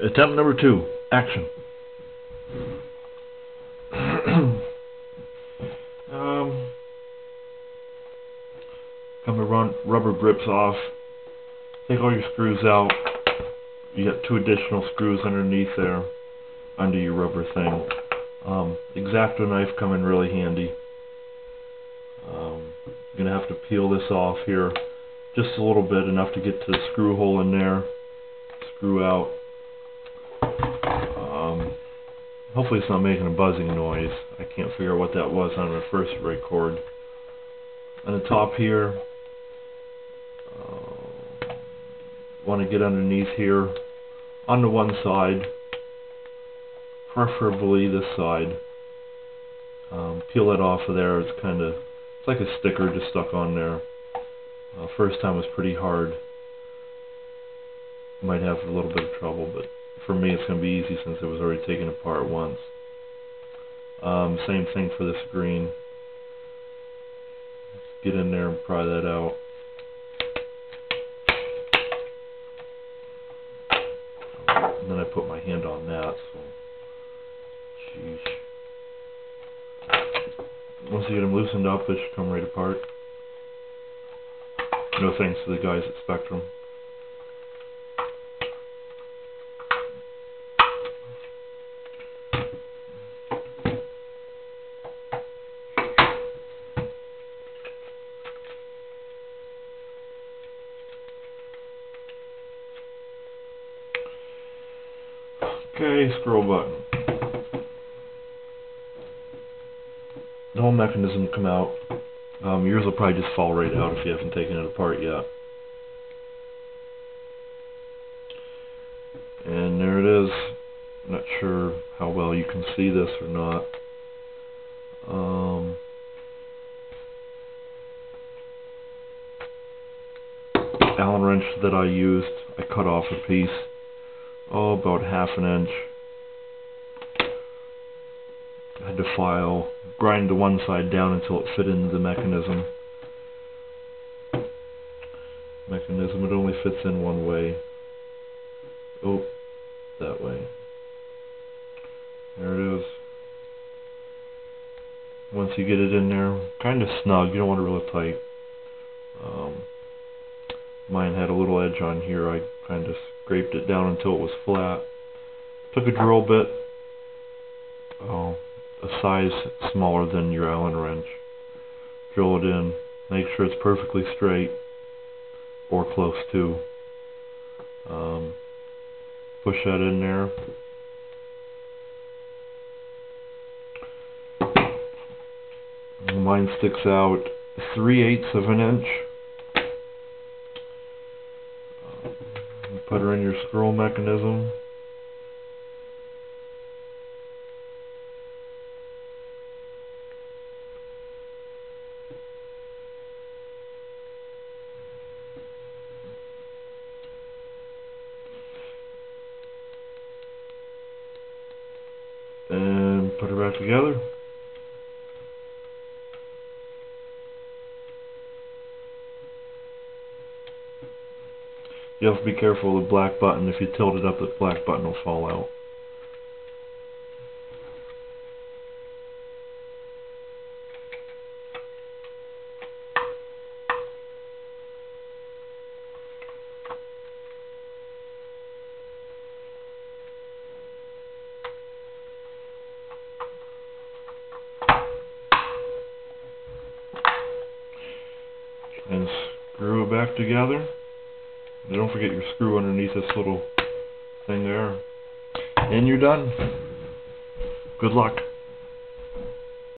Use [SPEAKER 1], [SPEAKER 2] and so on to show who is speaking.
[SPEAKER 1] Attempt number 2. Action. Come the rubber grips off. Take all your screws out. You got 2 additional screws underneath there, under your rubber thing. X-Acto knife come in really handy. You're gonna have to peel this off here, just a little bit, enough to get to the screw hole in there. Screw out. Hopefully it's not making a buzzing noise. I can't figure out what that was on the first record. On the top here, want to get underneath here on the one side, preferably this side. Peel it off of there. It's like a sticker just stuck on there. First time was pretty hard. Might have a little bit of trouble, but for me it's going to be easy since it was already taken apart once. Same thing for this green. Get in there and pry that out. And then I put my hand on that, so sheesh. Once you get them loosened up, it should come right apart. No thanks to the guys at Spectrum. Okay, scroll button. The whole mechanism will come out. Yours will probably just fall right out if you haven't taken it apart yet. And there it is. Not sure how well you can see this or not. Allen wrench that I used, I cut off a piece. About ½ an inch. I had to grind the one side down until it fit into the mechanism. It only fits in one way. Oh, that way. There it is. Once you get it in there, kind of snug, you don't want it real tight. Mine had a little edge on here. I kind of scraped it down until it was flat. Took a drill bit, a size smaller than your Allen wrench. Drill it in, make sure it's perfectly straight, or close to. Push that in there. Mine sticks out 3/8 of an inch. Put her in your scroll mechanism. And put her back together. You have to be careful with the black button. If you tilt it up, the black button will fall out. And screw it back together. And don't forget your screw underneath this little thing there. And you're done. Good luck.